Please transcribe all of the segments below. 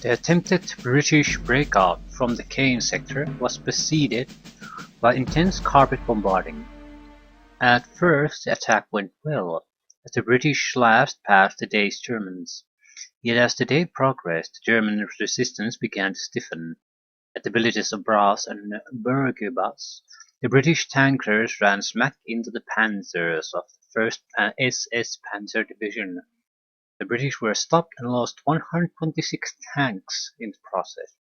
The attempted British breakout from the Caen sector was preceded by intense carpet bombarding. At first the attack went well, as the British slashed past the dazed Germans. Yet as the day progressed, the German resistance began to stiffen. At the villages of Bras and Bourguebus, the British tankers ran smack into the Panzers of the 1st SS Panzer Division. The British were stopped and lost 126 tanks in the process.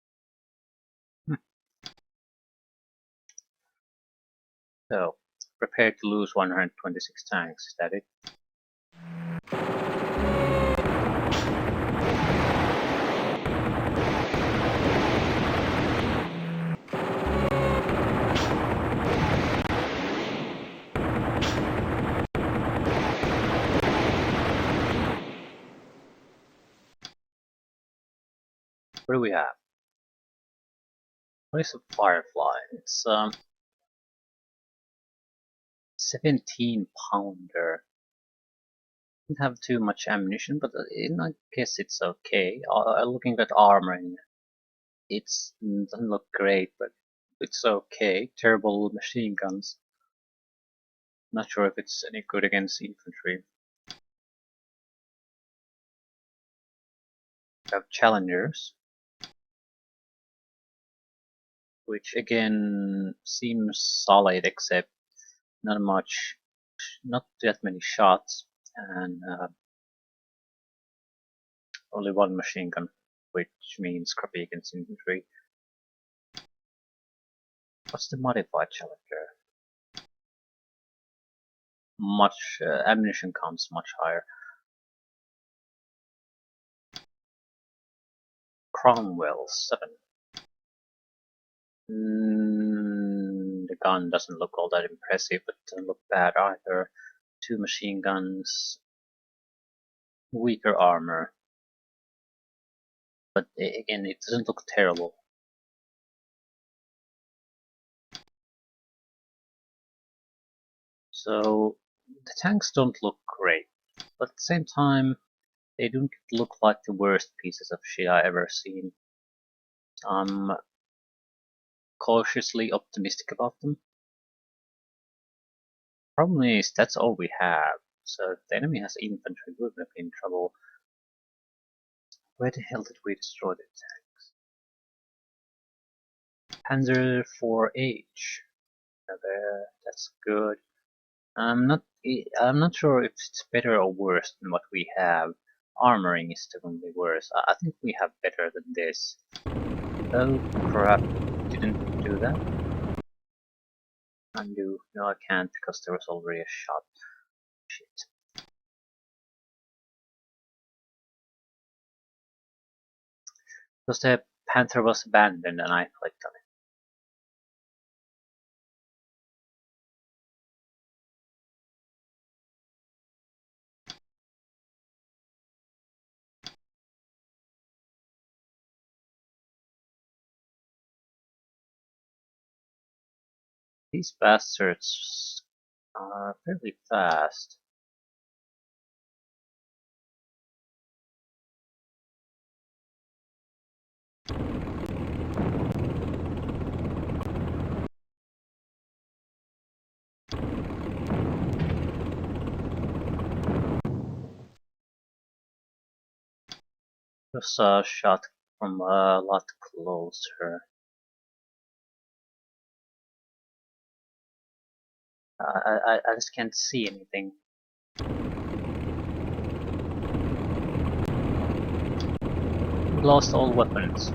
So, prepare to lose 126 tanks, is that it? What do we have? What is a Firefly? It's 17 pounder. Didn't have too much ammunition, but I guess it's okay. Looking at armoring, it doesn't look great, but it's okay. Terrible machine guns. Not sure if it's any good against infantry. We have Challengers, which again seems solid, except not that many shots, and only one machine gun, which means crappy against infantry. What's the modified Challenger? Ammunition comes much higher. Cromwell 7. The gun doesn't look all that impressive, but doesn't look bad either. 2 machine guns, weaker armor, but again, it doesn't look terrible. So the tanks don't look great, but at the same time, they don't look like the worst pieces of shit I ever seen. I'm cautiously optimistic about them. Problem is, that's all we have. So if the enemy has infantry, we're gonna be in trouble. Where the hell did we destroy the tanks? Panzer 4H. There, that's good. I'm not sure if it's better or worse than what we have. Armoring is definitely worse. I think we have better than this. Oh crap, didn't do that. Undo. No, I can't because there was already a shot. Shit. Because the Panther was abandoned and I clicked on it. These bastards are fairly fast. Just a shot from a lot closer. I just can't see anything. We lost all weapons.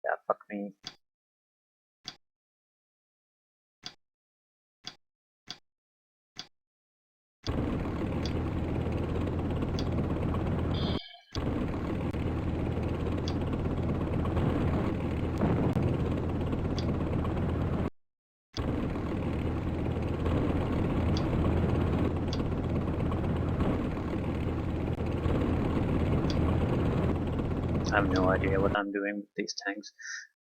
Yeah, fuck me. I have no idea what I'm doing with these tanks.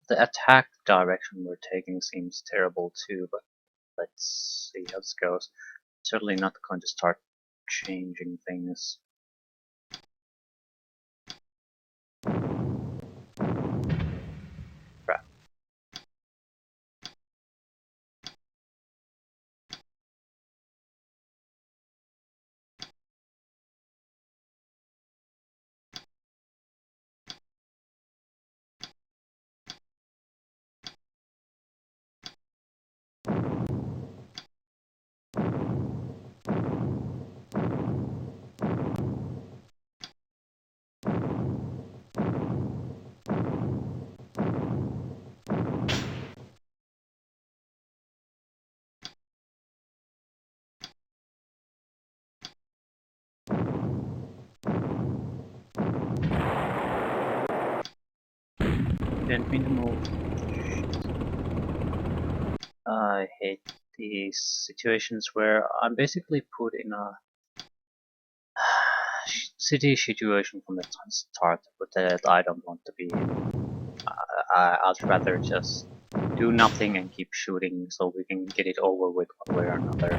The attack direction we're taking seems terrible too, but let's see how this goes. Certainly not going to start changing things. Didn't mean to move. I hate these situations where I'm basically put in a city situation from the start, but that I don't want to be in. I'd rather just do nothing and keep shooting so we can get it over with one way or another.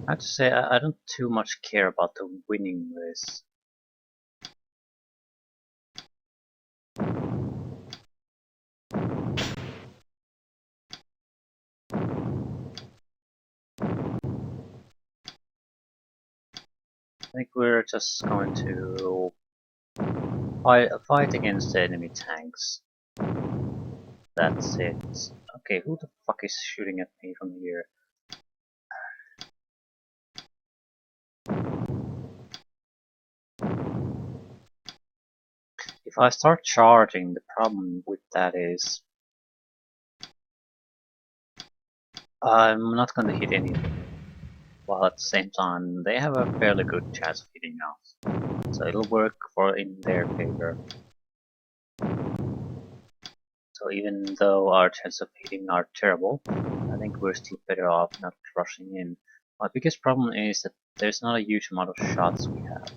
I have to say, I don't too much care about the winning this. I think we're just going to fight against the enemy tanks. That's it. Okay, who the fuck is shooting at me from here? If I start charging, the problem with that is I'm not going to hit anything. While at the same time, they have a fairly good chance of hitting us. So it'll work for in their favor. So even though our chances of hitting are terrible, I think we're still better off not rushing in. My biggest problem is that there's not a huge amount of shots we have.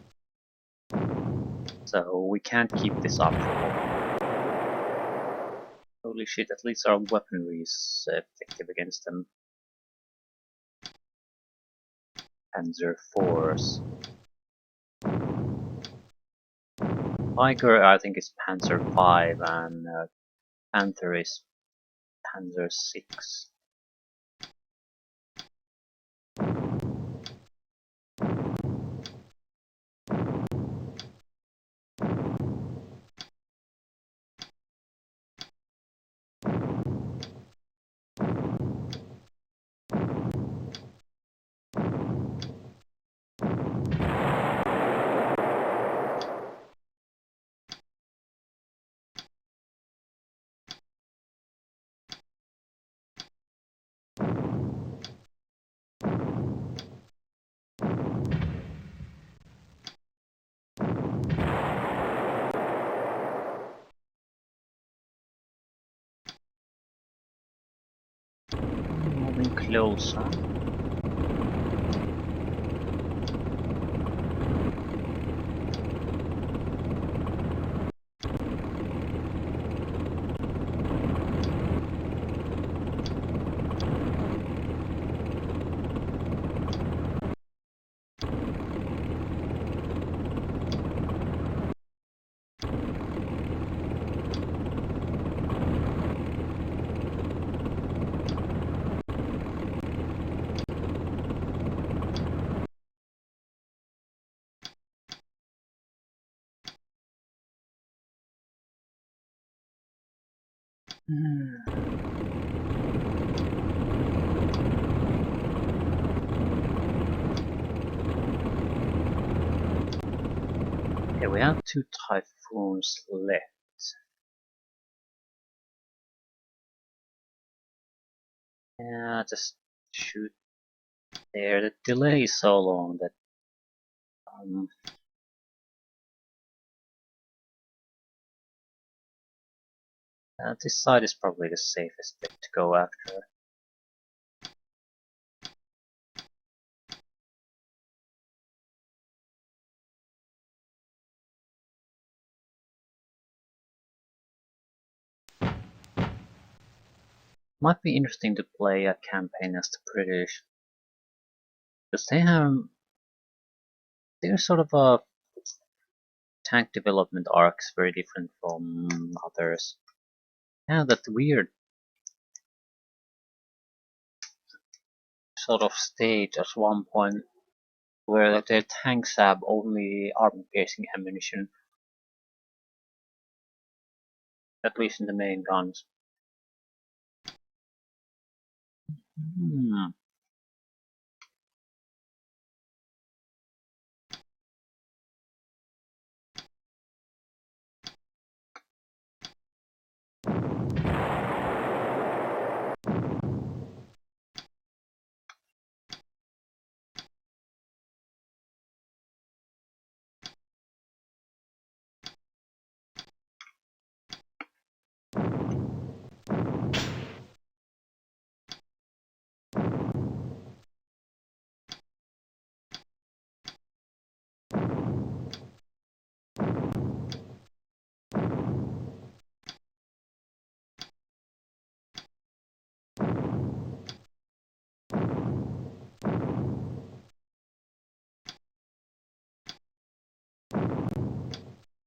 So we can't keep this up for long. Holy shit, at least our weaponry is effective against them. Panzer 4s. Tiger, I think, is Panzer 5, and Panther is Panzer 6. Moving closer. Okay, we have 2 Typhoons left. Yeah, just shoot there. The delay is so long that this side is probably the safest bit to go after. Might be interesting to play a campaign as the British, because they're sort of a tank development arcs very different from others. Yeah, that weird sort of stage at one point where their tanks have only armor-piercing ammunition. at least in the main guns. Hmm.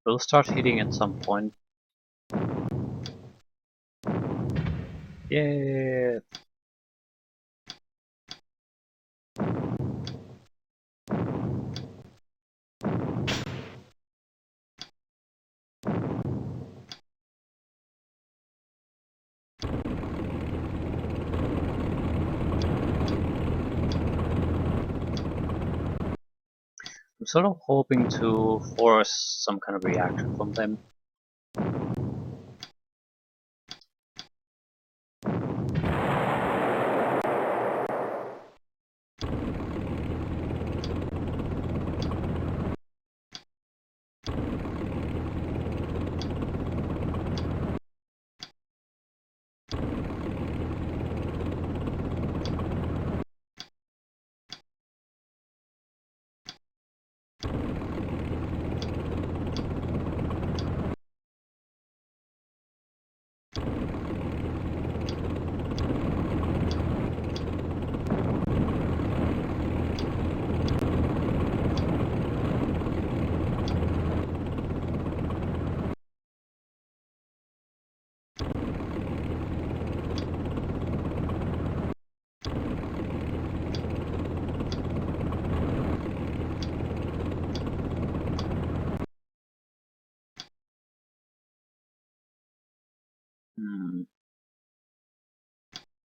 We'll start hitting at some point. Yeah. I'm sort of hoping to force some kind of reaction from them.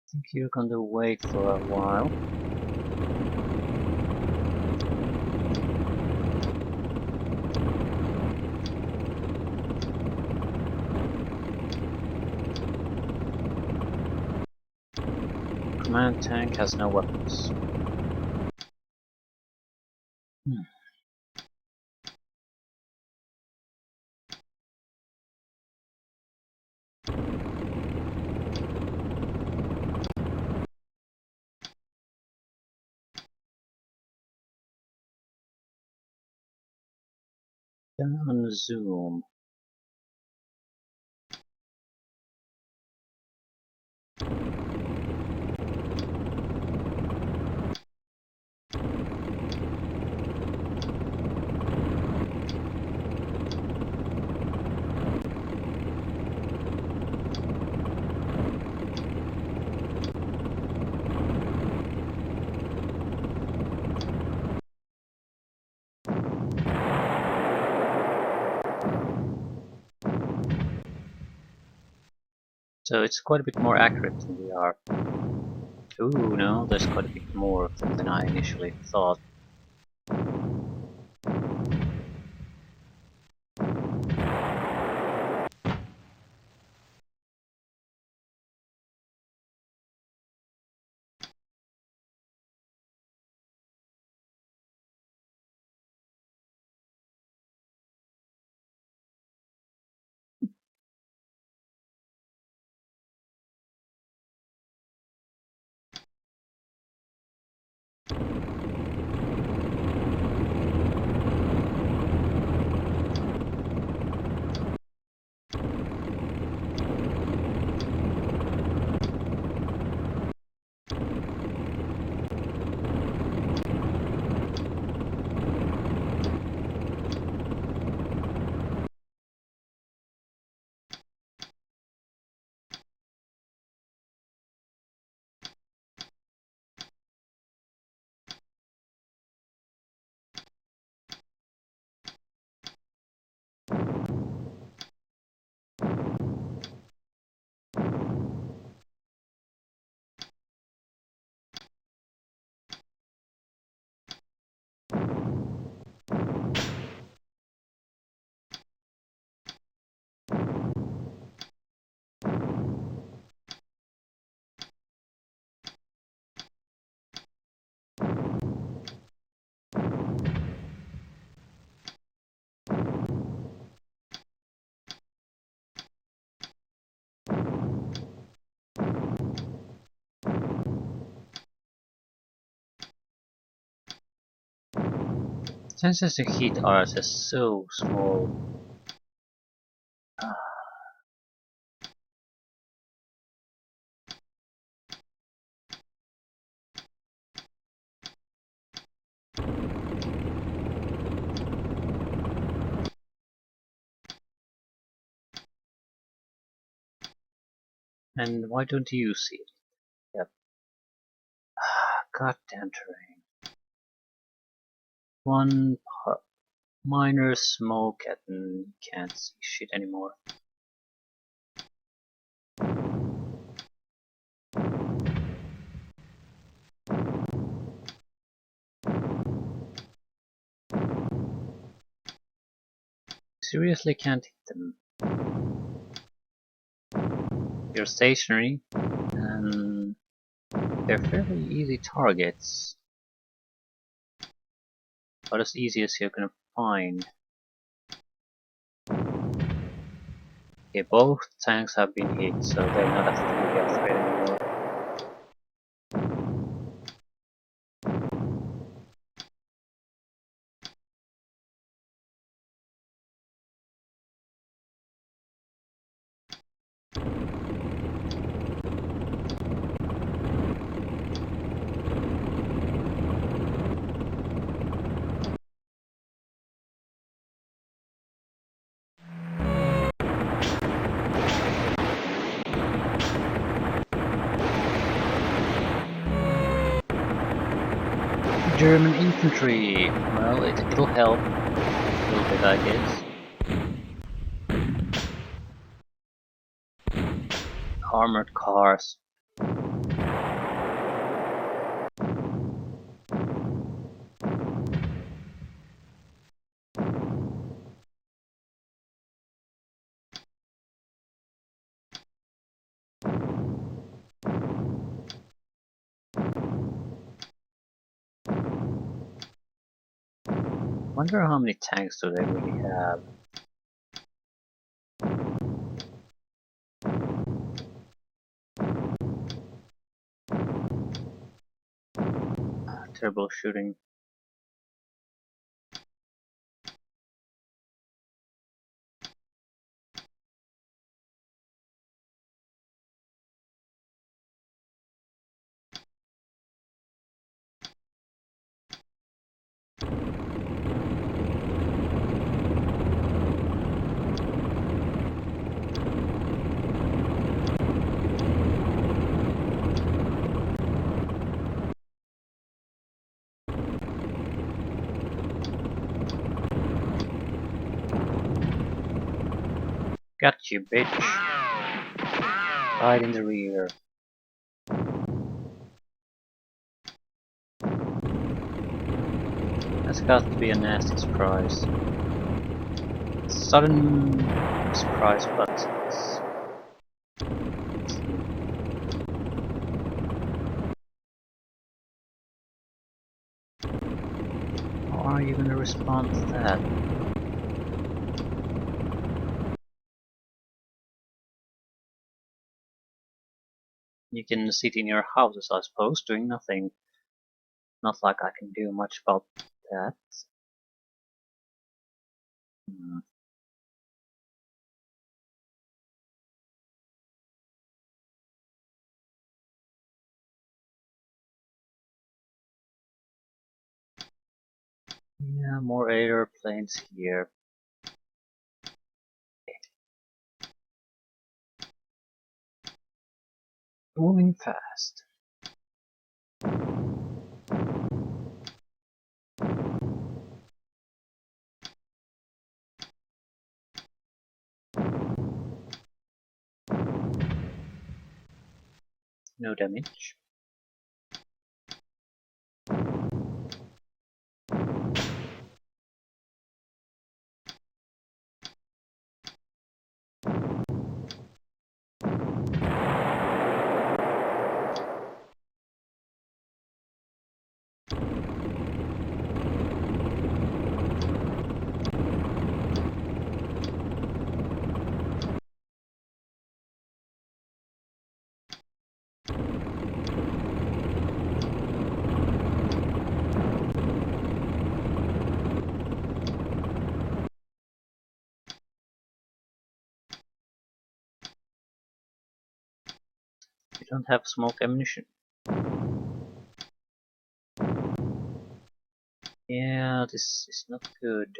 I think you're gonna wait for a while. Command tank has no weapons. Down zoom. So it's quite a bit more accurate than we are. Ooh, no, there's quite a bit more of them than I initially thought. Chances to hit are just so small. And why don't you see it? Yep. Goddamn terrain. One minor smoke and can't see shit anymore. Seriously can't hit them. They're stationary and they're fairly easy targets. About as easy as you're gonna find. Okay, both tanks have been hit, so they're not really a threat anymore. German infantry! Well, it'll help a little bit, I guess. Armored cars. Wonder how many tanks do they really have? Terrible shooting. Got you, bitch. Right in the rear. That's got to be a nasty surprise. Sudden surprise, but how are you gonna respond to that? You can sit in your houses, I suppose, doing nothing. Not like I can do much about that. Hmm. Yeah, more airplanes here. Moving fast. No damage. you don't have smoke ammunition. Yeah, this is not good.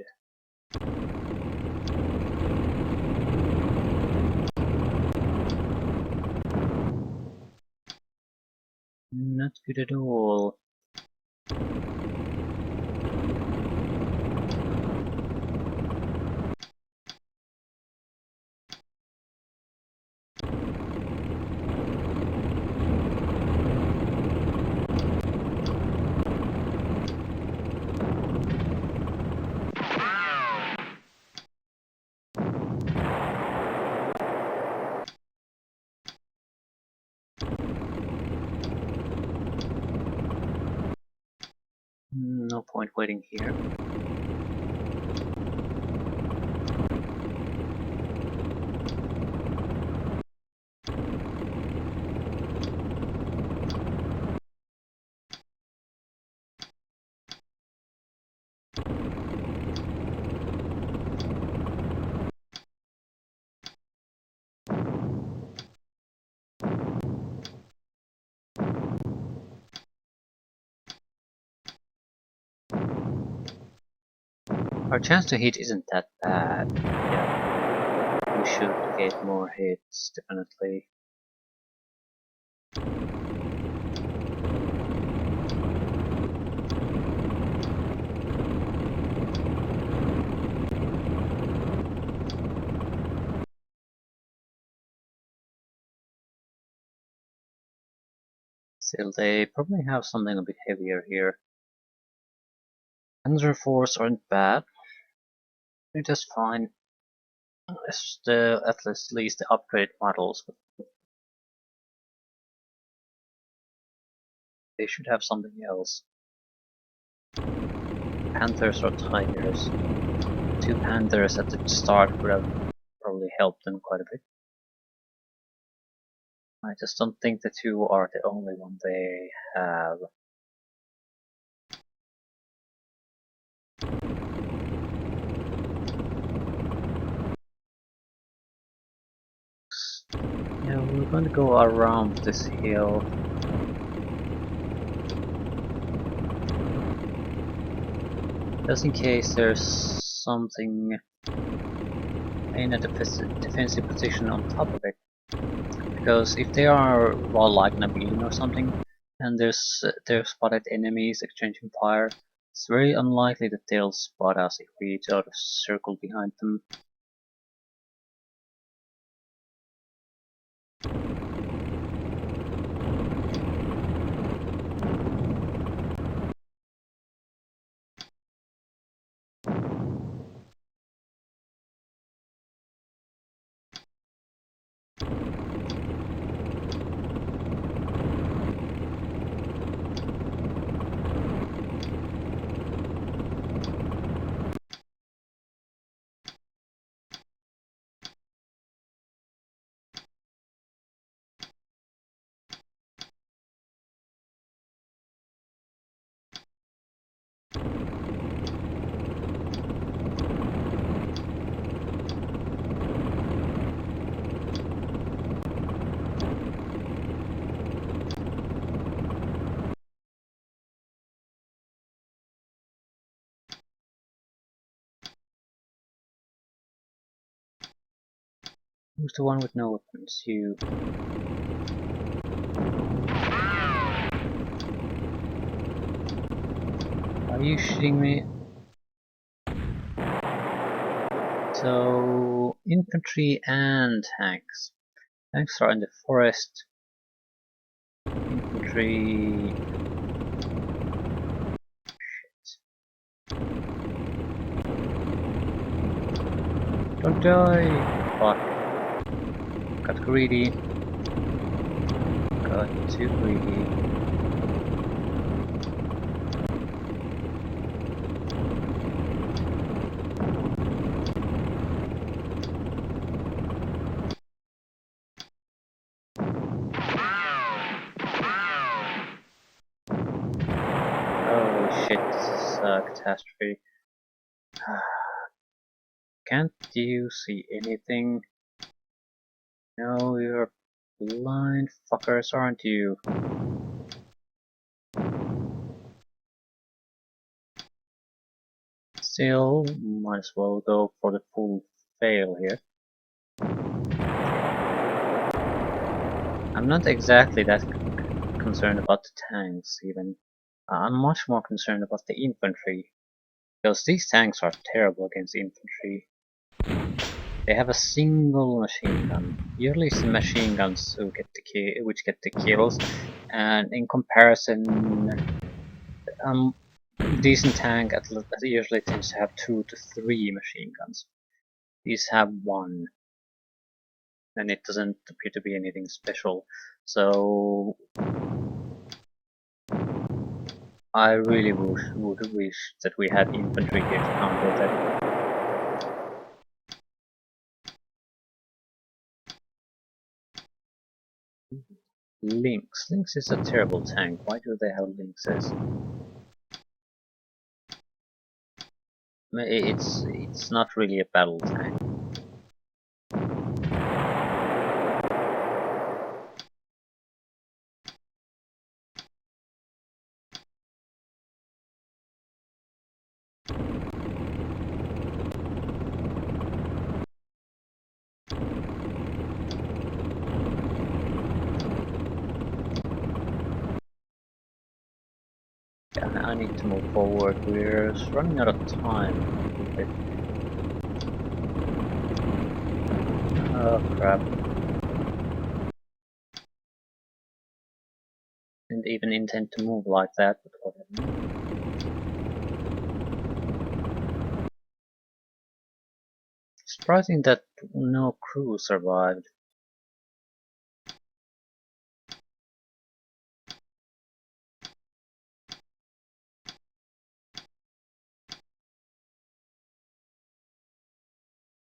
Not good at all. No point waiting here. Our chance to hit isn't that bad. Yeah, we should get more hits, definitely. Still, they probably have something a bit heavier here. Panzer force aren't bad. They're just fine. It's at least the upgrade models. But they should have something else. Panthers or Tigers. 2 Panthers at the start would have probably helped them quite a bit. I just don't think the 2 are the only one they have. Yeah, we're going to go around this hill. Just in case there's something in a defensive position on top of it. Because if they are, well, like in a building or something, and they've spotted enemies exchanging fire, it's very unlikely that they'll spot us if we sort of circle behind them. Who's the one with no weapons? You. Are you shooting me? So, infantry and tanks. Tanks are in the forest. Infantry. Don't die! Fuck. Got greedy. Got too greedy. Oh shit, this is a catastrophe. Can't you see anything? No, you're Blind fuckers, aren't you? Still, might as well go for the full fail here. I'm not exactly that concerned about the tanks even. I'm much more concerned about the infantry. Because these tanks are terrible against infantry. They have a single machine gun. Usually it's the machine guns who get which get the kills, and in comparison, decent tank usually tends to have 2 to 3 machine guns. These have 1, and it doesn't appear to be anything special. So I really would wish that we had infantry here to counter that. Lynx. Lynx is a terrible tank. Why do they have Lynxes? It's not really a battle tank. I need to move forward. We're running out of time. Oh crap. Didn't even intend to move like that, but whatever. Surprising that no crew survived.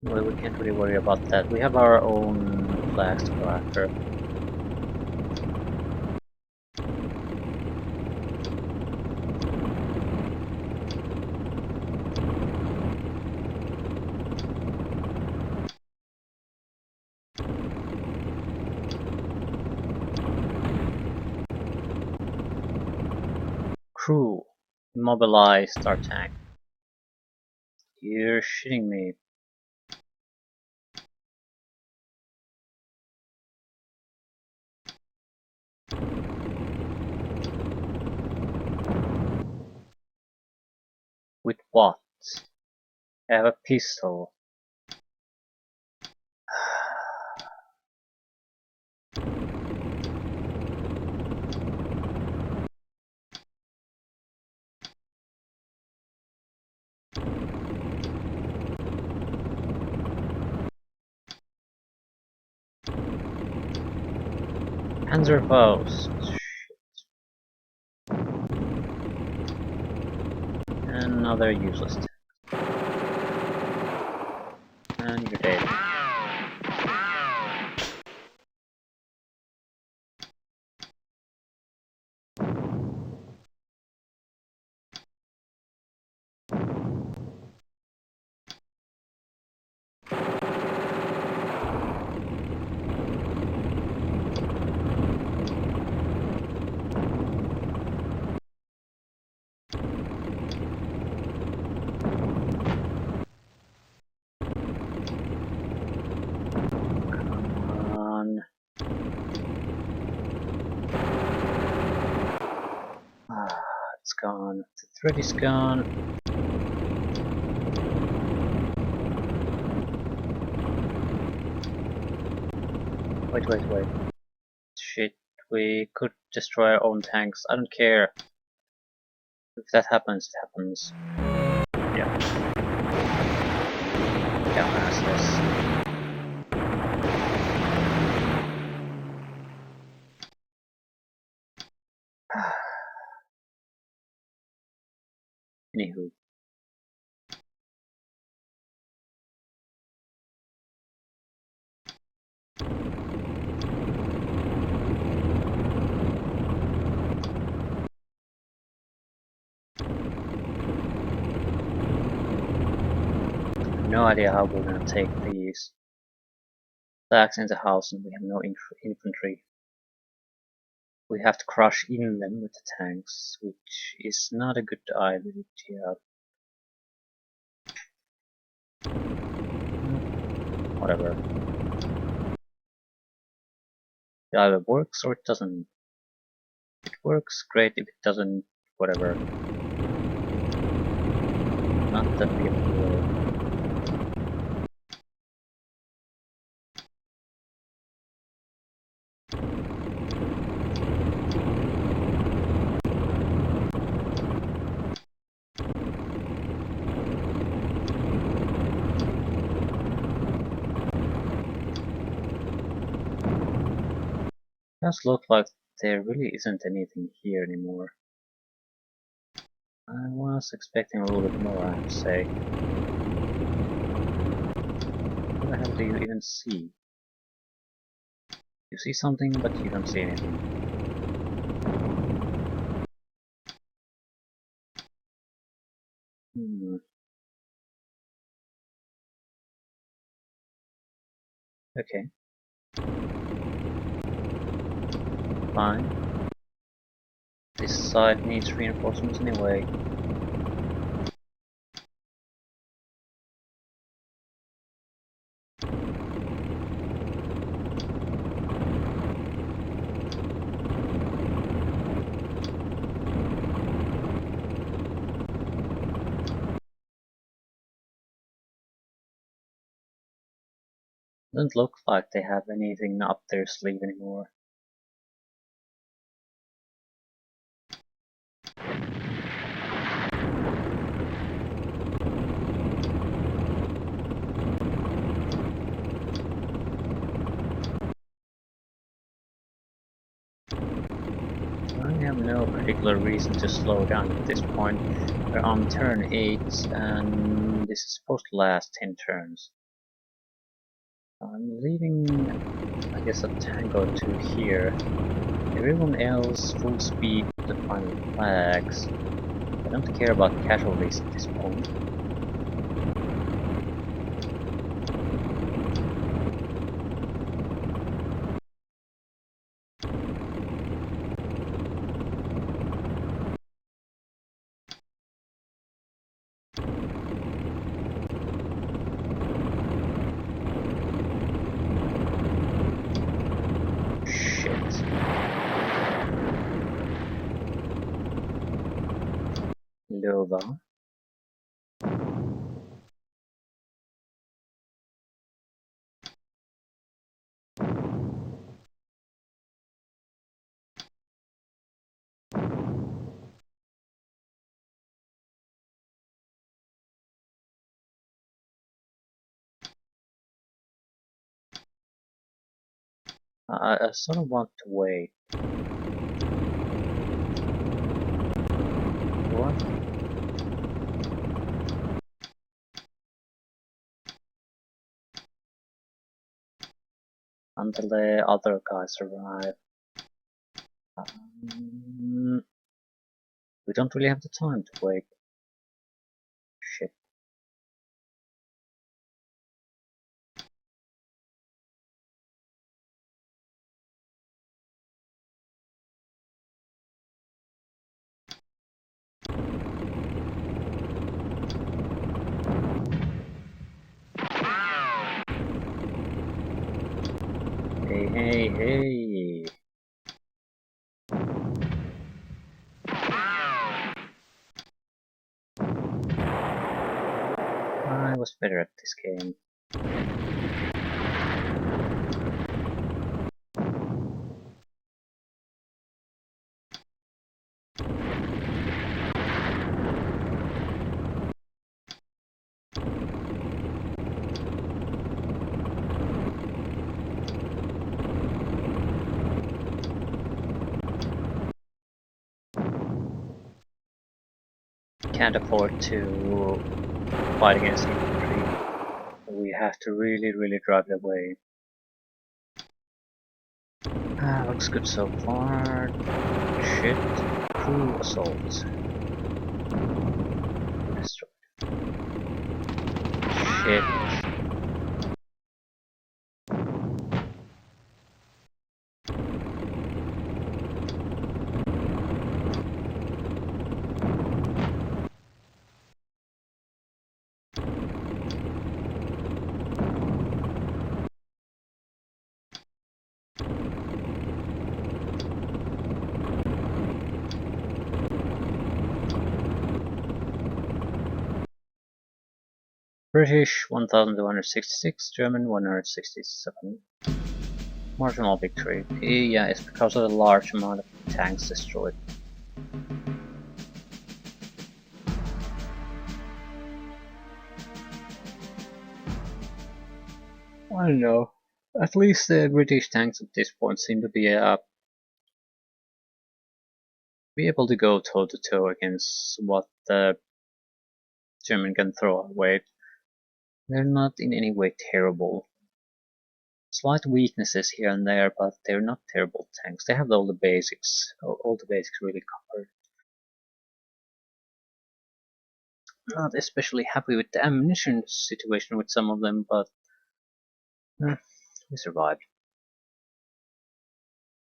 Well, we can't really worry about that. We have our own flags to go after. Crew, immobilized our tank. You're shitting me. With what? I have a pistol. Panzer Faust. Another useless tank. And you're dead. It's gone. The thread is gone. Wait. Shit, we could destroy our own tanks. I don't care. If that happens, it happens. Yeah. Dumbasses. Anywho. No idea how we're gonna take these. attacks in the house and we have no infantry. We have to crush in them with the tanks, which is not a good idea. Whatever. It either works or it doesn't. If it works, great. If it doesn't, whatever. Not that big of a deal. It does look like there really isn't anything here anymore. I was expecting a little bit more, I have to say. What the hell do you even see? You see something, but you don't see anything. Okay. Fine. This side needs reinforcements anyway. Doesn't look like they have anything up their sleeve anymore. I have no particular reason to slow down at this point. We're on turn 8 and this is supposed to last 10 turns. I'm leaving, I guess, a tank or two here. Everyone else full speed to the final flags. I don't care about casualties at this point. Lova. I sort of want to wait. What? Until the other guys arrive. We don't really have the time to wait. Shit. Hey. I was better at this game. Can't afford to fight against infantry. We have to really drive it away. Looks good so far. Shit. Crew assault. Destroyed. Shit. British 1266, German 167. Marginal victory. Yeah, it's because of the large amount of tanks destroyed. I don't know. At least the British tanks at this point seem to be able to go toe to toe against what the German can throw away. They're not in any way terrible. Slight weaknesses here and there, but they're not terrible tanks. They have all the basics, all the basics really covered. Not especially happy with the ammunition situation with some of them, but we survived.